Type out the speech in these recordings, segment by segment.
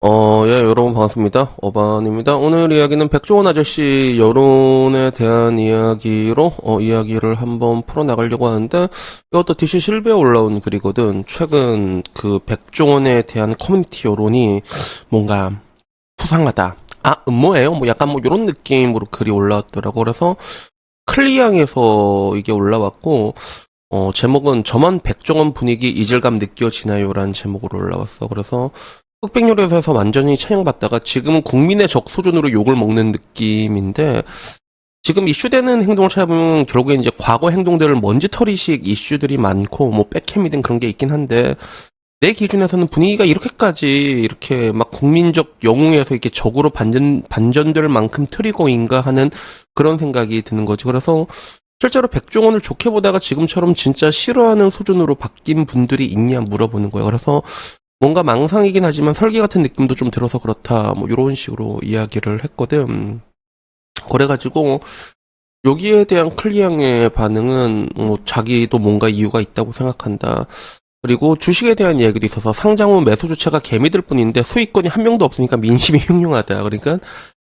예, 여러분 반갑습니다. 어반입니다. 오늘 이야기는 백종원 아저씨 여론에 대한 이야기로, 이야기를 한번 풀어나가려고 하는데, 이것도 DC 실버에 올라온 글이거든. 최근 그 백종원에 대한 커뮤니티 여론이 뭔가 수상하다. 아, 음모예요? 뭐 약간 뭐 이런 느낌으로 글이 올라왔더라고. 그래서 클리앙에서 이게 올라왔고, 제목은 저만 백종원 분위기 이질감 느껴지나요? 라는 제목으로 올라왔어. 그래서 흑백요리에서 완전히 찬양받다가 지금은 국민의 적 수준으로 욕을 먹는 느낌인데, 지금 이슈되는 행동을 찾아보면 결국에 이제 과거 행동들을 먼지털이식 이슈들이 많고 뭐 백캠이든 그런 게 있긴 한데, 내 기준에서는 분위기가 이렇게까지 이렇게 막 국민적 영웅에서 이렇게 적으로 반전될 만큼 트리거인가 하는 그런 생각이 드는 거지. 그래서 실제로 백종원을 좋게 보다가 지금처럼 진짜 싫어하는 수준으로 바뀐 분들이 있냐 물어보는 거예요. 그래서 뭔가 망상이긴 하지만 설계 같은 느낌도 좀 들어서 그렇다, 뭐 이런 식으로 이야기를 했거든. 그래가지고 여기에 대한 클리앙의 반응은 뭐 자기도 뭔가 이유가 있다고 생각한다. 그리고 주식에 대한 이야기도 있어서 상장 후 매수 주체가 개미들 뿐인데 수익권이 한 명도 없으니까 민심이 흉흉하다. 그러니까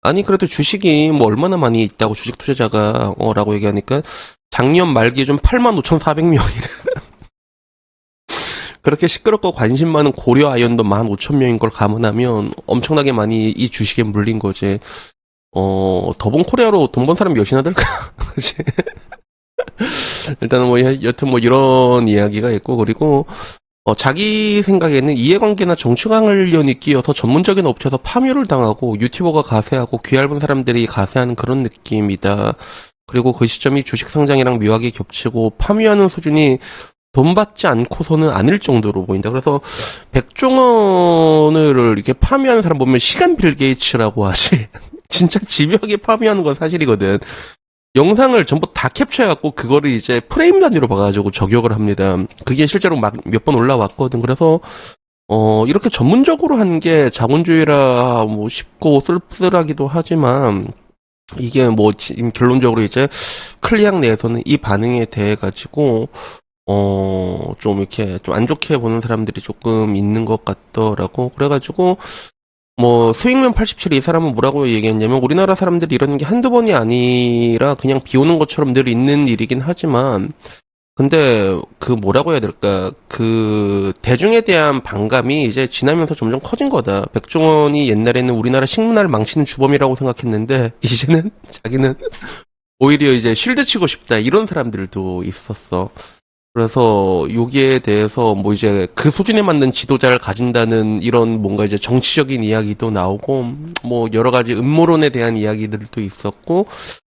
아니 그래도 주식이 뭐 얼마나 많이 있다고 주식 투자자가 라고 얘기하니까 작년 말기에 좀 85,400명이래. 그렇게 시끄럽고 관심 많은 고려 아이언도 15,000명인 걸 감안하면 엄청나게 많이 이 주식에 물린 거지. 더본 코리아로 돈 번 사람 몇이나 될까? 그치? 일단은 뭐, 여튼 뭐 이런 이야기가 있고, 그리고, 자기 생각에는 이해관계나 정치 관련이 끼어서 전문적인 업체에서 파묘를 당하고 유튜버가 가세하고 귀 얇은 사람들이 가세하는 그런 느낌이다. 그리고 그 시점이 주식 상장이랑 묘하게 겹치고 파묘하는 수준이 돈 받지 않고서는 아닐 정도로 보인다. 그래서 백종원을 이렇게 파묘하는 사람 보면 시간 빌 게이츠라고 하지. 진짜 집요하게 파묘하는 건 사실이거든. 영상을 전부 다 캡처해갖고 그거를 이제 프레임 단위로 봐가지고 저격을 합니다. 그게 실제로 막 몇 번 올라왔거든. 그래서 이렇게 전문적으로 하는 게 자본주의라 뭐 쉽고 쓸쓸하기도 하지만 이게 뭐 지금 결론적으로 이제 클리앙 내에서는 이 반응에 대해 가지고 좀 이렇게 좀 안 좋게 보는 사람들이 조금 있는 것 같더라고. 그래가지고, 뭐, 수익률 87, 이 사람은 뭐라고 얘기했냐면, 우리나라 사람들이 이러는 게 한두 번이 아니라 그냥 비 오는 것처럼 늘 있는 일이긴 하지만, 근데 그 뭐라고 해야 될까, 그 대중에 대한 반감이 이제 지나면서 점점 커진 거다. 백종원이 옛날에는 우리나라 식문화를 망치는 주범이라고 생각했는데, 이제는 자기는 오히려 이제 쉴드 치고 싶다. 이런 사람들도 있었어. 그래서 여기에 대해서 뭐 이제 그 수준에 맞는 지도자를 가진다는 이런 뭔가 이제 정치적인 이야기도 나오고 뭐 여러 가지 음모론에 대한 이야기들도 있었고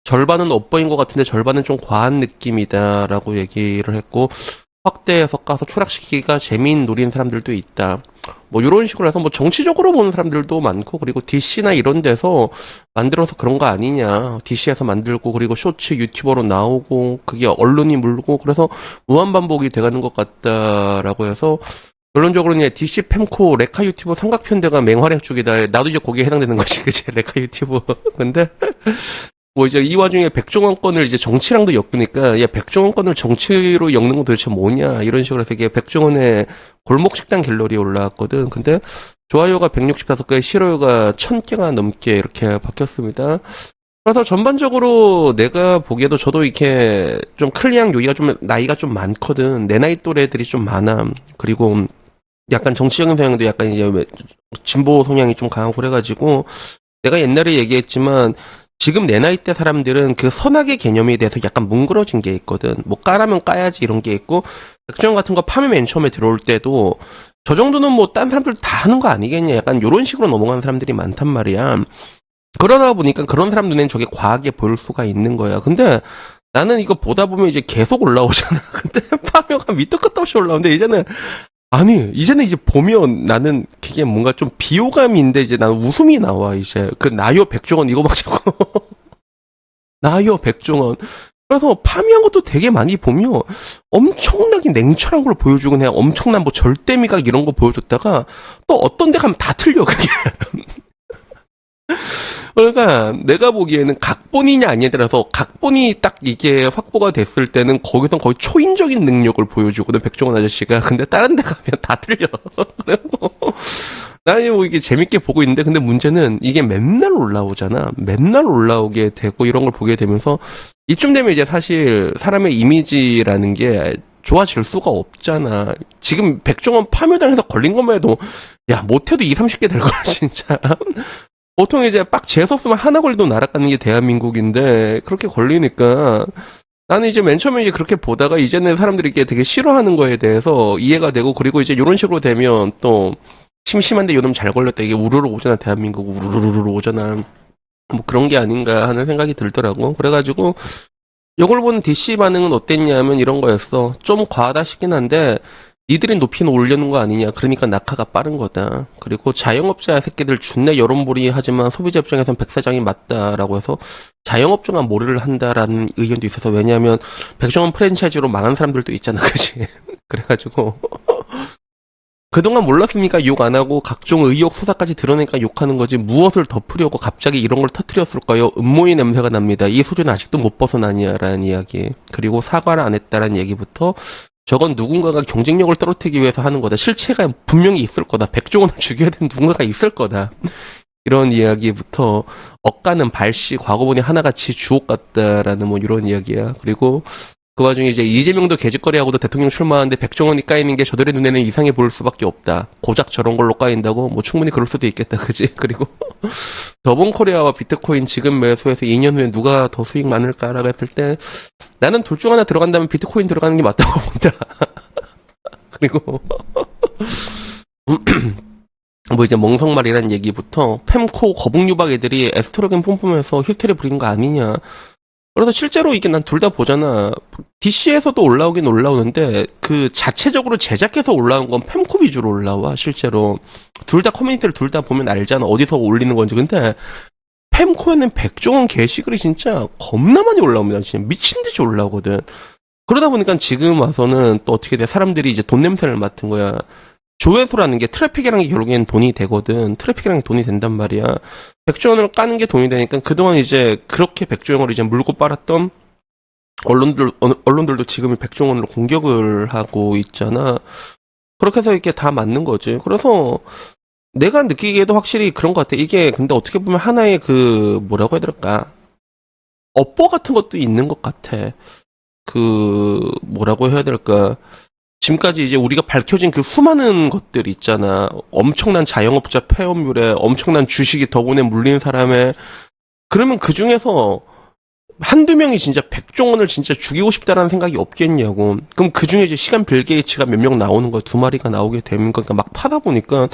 절반은 엇보인 것 같은데 절반은 좀 과한 느낌이다라고 얘기를 했고 확대해서 까서 추락시키기가 재미인 노린 사람들도 있다. 뭐 이런 식으로 해서 뭐 정치적으로 보는 사람들도 많고 그리고 DC나 이런 데서 만들어서 그런 거 아니냐. DC에서 만들고 그리고 쇼츠 유튜버로 나오고 그게 언론이 물고 그래서 무한반복이 돼가는 것 같다라고 해서 결론적으로는 DC 팸코 레카 유튜버 삼각편대가 맹활약 중이다. 나도 이제 거기에 해당되는 거지, 그치? 레카 유튜버. 근데 뭐 이제 이 와중에 백종원 건을 이제 정치랑도 엮으니까 야 백종원 건을 정치로 엮는 건 도대체 뭐냐 이런 식으로 해서 이게 백종원의 골목 식당 갤러리에 올라왔거든. 근데 좋아요가 165개, 싫어요가 1000개가 넘게 이렇게 바뀌었습니다. 그래서 전반적으로 내가 보기에도 저도 이렇게 좀 클리앙 여기가 좀 나이가 좀 많거든. 내 나이 또래들이 좀 많아. 그리고 약간 정치적인 성향도 약간 이제 진보 성향이 좀 강하고 그래가지고 내가 옛날에 얘기했지만 지금 내 나이 대 사람들은 그 선악의 개념에 대해서 약간 뭉그러진 게 있거든. 뭐 까라면 까야지 이런 게 있고 백종원 같은 거 파면 맨 처음에 들어올 때도 저 정도는 뭐 딴 사람들 다 하는 거 아니겠냐 약간 요런 식으로 넘어가는 사람들이 많단 말이야. 그러다 보니까 그런 사람 눈엔 저게 과하게 보일 수가 있는 거야. 근데 나는 이거 보다 보면 이제 계속 올라오잖아. 근데 파묘가 밑도 끝도 없이 올라오는데 이제는 이제 보면 나는 그게 뭔가 좀 비호감인데 이제 나는 웃음이 나와 이제 그 나요 백종원 이거 막 자꾸 나요 백종원 그래서 파미한 것도 되게 많이 보면 엄청나게 냉철한 걸 보여주고 그냥 엄청난 뭐 절대미각 이런 거 보여줬다가 또 어떤 데 가면 다 틀려 그게 그러니까 내가 보기에는 각본이냐 아니냐라서 각본이 딱 이게 확보가 됐을 때는 거기선 거의 초인적인 능력을 보여주거든 백종원 아저씨가. 근데 다른 데 가면 다 틀려. 그리고 나는 뭐 이게 재밌게 보고 있는데 근데 문제는 이게 맨날 올라오잖아. 맨날 올라오게 되고 이런 걸 보게 되면서 이쯤 되면 이제 사실 사람의 이미지라는 게 좋아질 수가 없잖아. 지금 백종원 파묘당해서 걸린 것만 해도 야 못해도 2, 30개 될 걸 진짜. 보통 이제 빡 재수없으면 하나 걸리도 날아가는 게 대한민국인데 그렇게 걸리니까 나는 이제 맨 처음에 이제 그렇게 보다가 이제는 사람들이 이게 되게 싫어하는 거에 대해서 이해가 되고 그리고 이제 이런 식으로 되면 또 심심한데 요놈 잘 걸렸다 이게 우르르 오잖아 대한민국 우르르르 오잖아 뭐 그런 게 아닌가 하는 생각이 들더라고. 그래가지고 이걸 보는 DC 반응은 어땠냐면 이런 거였어. 좀 과하다 싶긴 한데 니들이 높이는 올려는 거 아니냐. 그러니까 낙하가 빠른 거다. 그리고 자영업자 새끼들 준내 여론몰이 하지만 소비자 입장에선 백사장이 맞다라고 해서 자영업자가 뭐를 한다라는 의견도 있어서 왜냐하면 백종원 프랜차이즈로 망한 사람들도 있잖아. 그치? 그래가지고 그동안 몰랐으니까 욕 안 하고 각종 의혹 수사까지 드러내니까 욕하는 거지 무엇을 덮으려고 갑자기 이런 걸 터뜨렸을까요? 음모의 냄새가 납니다. 이 수준 아직도 못 벗어나냐라는 이야기. 그리고 사과를 안 했다라는 얘기부터 저건 누군가가 경쟁력을 떨어뜨리기 위해서 하는 거다. 실체가 분명히 있을 거다. 백종원을 죽여야 되는 누군가가 있을 거다. 이런 이야기부터 억가는 발씨 과거 보니 하나같이 주옥 같다라는 뭐 이런 이야기야. 그리고 그 와중에 이제 이재명도 개짓거리하고도 대통령 출마하는데 백종원이 까이는 게 저들의 눈에는 이상해 보일 수밖에 없다. 고작 저런 걸로 까인다고? 뭐 충분히 그럴 수도 있겠다. 그지? 그리고 더본코리아와 비트코인 지금 매수해서 2년 후에 누가 더 수익 많을까라고 했을 때 나는 둘 중 하나 들어간다면 비트코인 들어가는 게 맞다고 본다. 그리고 뭐 이제 멍석말이라는 얘기부터 팸코 거북유박 애들이 에스트로겐 뿜뿜해서 히스테리 부린 거 아니냐. 그래서 실제로 이게 난 둘 다 보잖아. DC에서도 올라오긴 올라오는데 그 자체적으로 제작해서 올라온 건 팸코 위주로 올라와 실제로. 둘 다 커뮤니티를 둘 다 보면 알잖아. 어디서 올리는 건지. 근데 팸코에는 백종원 게시글이 진짜 겁나 많이 올라옵니다. 진짜 미친 듯이 올라오거든. 그러다 보니까 지금 와서는 또 어떻게 돼? 사람들이 이제 돈 냄새를 맡은 거야. 조회수라는 게 트래픽이라는 게 결국엔 돈이 되거든. 트래픽이라는 게 돈이 된단 말이야. 백종원을 까는 게 돈이 되니까 그동안 이제 그렇게 백종원을 이제 물고 빨았던 언론들도 지금 백종원으로 공격을 하고 있잖아. 그렇게 해서 이렇게 다 맞는 거지. 그래서 내가 느끼기에도 확실히 그런 것 같아. 이게 근데 어떻게 보면 하나의 그 뭐라고 해야 될까? 업보 같은 것도 있는 것 같아. 그 뭐라고 해야 될까? 지금까지 이제 우리가 밝혀진 그 수많은 것들 있잖아. 엄청난 자영업자 폐업률에 엄청난 주식이 덕분에 물린 사람의 그러면 그 중에서 한두 명이 진짜 백종원을 진짜 죽이고 싶다라는 생각이 없겠냐고. 그럼 그 중에 이제 시간 빌 게이츠가 몇 명 나오는 거야. 두 마리가 나오게 되는 거니까 막 파다 보니까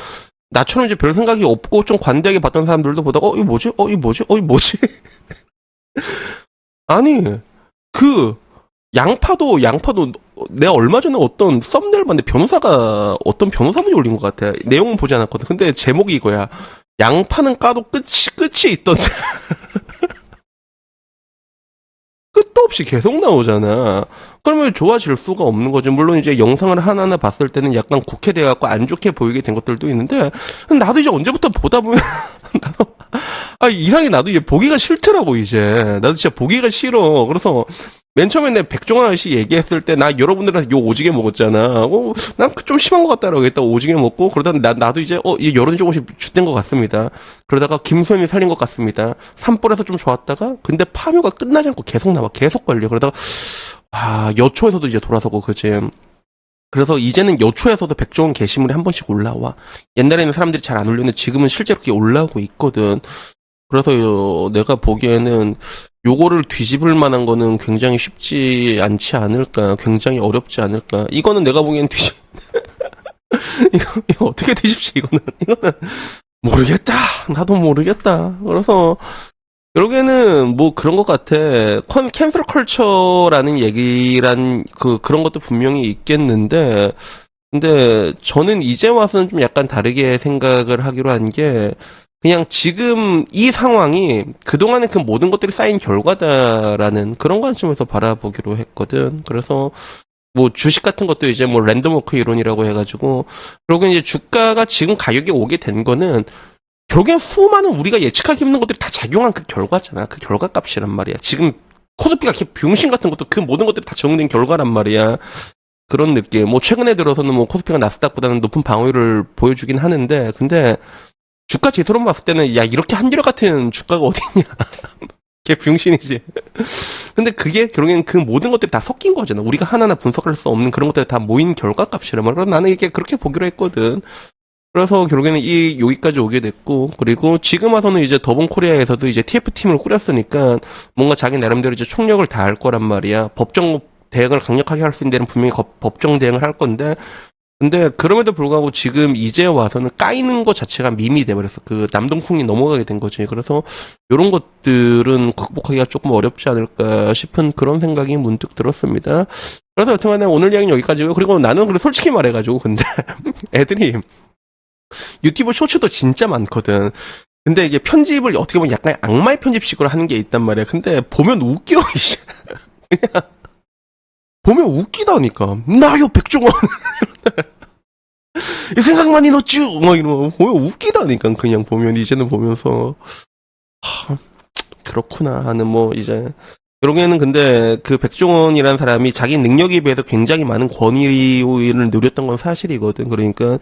나처럼 이제 별 생각이 없고 좀 관대하게 봤던 사람들도 보다가 이거 뭐지? 이거 뭐지? 이거 뭐지? 아니 그 양파도 내가 얼마 전에 어떤 썸네일 봤는데 어떤 변호사분이 올린 것 같아. 내용은 보지 않았거든. 근데 제목이 이거야. 양파는 까도 끝이 있던데. 끝도 없이 계속 나오잖아. 그러면 좋아질 수가 없는 거죠. 물론 이제 영상을 하나하나 봤을 때는 약간 곡해돼갖고 안 좋게 보이게 된 것들도 있는데, 나도 이제 언제부터 보다 보면, 이상하게 나도 이제 보기가 싫더라고, 이제. 나도 진짜 보기가 싫어. 그래서, 맨 처음에 내 백종원 아저씨 얘기했을 때, 나 여러분들한테 욕 오지게 먹었잖아. 난 좀 심한 것 같다라고 했다가 오지게 먹고, 그러다 나도 이제, 이 여론이 조금씩 주된 것 같습니다. 그러다가 김소연이 살린 것 같습니다. 산불에서 좀 좋았다가, 근데 파묘가 끝나지 않고 계속 나와. 계속 걸려. 그러다가, 여초에서도 이제 돌아서고, 그지. 그래서 이제는 여초에서도 백종원 게시물이 한 번씩 올라와. 옛날에는 사람들이 잘 안 올렸는데 지금은 실제로 그게 올라오고 있거든. 그래서 내가 보기에는 요거를 뒤집을 만한 거는 굉장히 쉽지 않지 않을까. 굉장히 어렵지 않을까. 이거는 내가 보기엔 이거 어떻게 뒤집지, 이거는 모르겠다. 나도 모르겠다. 그래서, 결국에는 뭐 그런 것 같아. 캔슬 컬처라는 얘기란 그런 것도 분명히 있겠는데, 근데 저는 이제 와서는 좀 약간 다르게 생각을 하기로 한 게, 그냥 지금 이 상황이 그동안의 그 모든 것들이 쌓인 결과다라는 그런 관점에서 바라보기로 했거든. 그래서 뭐 주식 같은 것도 이제 뭐 랜덤워크 이론이라고 해가지고, 그리고 이제 주가가 지금 가격이 오게 된 거는 결국엔 수많은 우리가 예측하기 힘든 것들이 다 작용한 그 결과잖아. 그 결과값이란 말이야. 지금 코스피가 이렇게 병신 같은 것도 그 모든 것들이 다 적용된 결과란 말이야. 그런 느낌. 뭐 최근에 들어서는 뭐 코스피가 나스닥보다는 높은 방어율을 보여주긴 하는데, 근데 주가 지수로 봤을 때는 야 이렇게 한결 같은 주가가 어딨냐. 걔 병신이지. 근데 그게 결국엔 그 모든 것들이 다 섞인 거잖아. 우리가 하나하나 분석할 수 없는 그런 것들이 다 모인 결과값이란 말이야. 나는 이게 그렇게 보기로 했거든. 그래서 결국에는 여기까지 오게 됐고, 그리고 지금 와서는 이제 더본코리아에서도 이제 TF팀을 꾸렸으니까 뭔가 자기 나름대로 이제 총력을 다할 거란 말이야. 법정 대응을 강력하게 할 수 있는 데는 분명히 법정 대응을 할 건데, 근데 그럼에도 불구하고 지금 이제 와서는 까이는 것 자체가 밈이 돼버렸어. 그 남동풍이 넘어가게 된 거지. 그래서 이런 것들은 극복하기가 조금 어렵지 않을까 싶은 그런 생각이 문득 들었습니다. 그래서 여튼간에 오늘 이야기는 여기까지고요. 그리고 나는 그래 솔직히 말해가지고 근데 애들이 유튜브 쇼츠도 진짜 많거든. 근데 이게 편집을 어떻게 보면 약간 악마의 편집식으로 하는 게 있단 말이야. 근데 보면 웃겨. 그냥 보면 웃기다니까. 나요 백종원. 이 생각만이 넣었쥬. 막 이러고 보면 웃기다니까. 그냥 보면 이제는 보면서 그렇구나 하는 뭐 이제 결국에는 근데 그 백종원이라는 사람이 자기 능력에 비해서 굉장히 많은 권위를 누렸던 건 사실이거든. 그러니까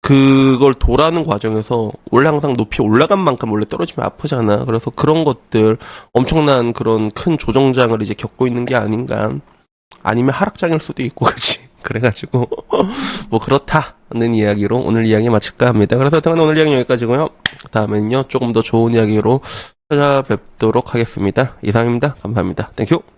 그걸 도라는 과정에서 원래 항상 높이 올라간 만큼 원래 떨어지면 아프잖아. 그래서 그런 것들 엄청난 그런 큰 조정장을 이제 겪고 있는 게 아닌가. 아니면 하락장일 수도 있고 그치. 그래가지고 뭐 그렇다는 이야기로 오늘 이야기 마칠까 합니다. 그래서 여튼 오늘 이야기 여기까지고요. 다음에는요 조금 더 좋은 이야기로 찾아뵙도록 하겠습니다. 이상입니다. 감사합니다. 땡큐.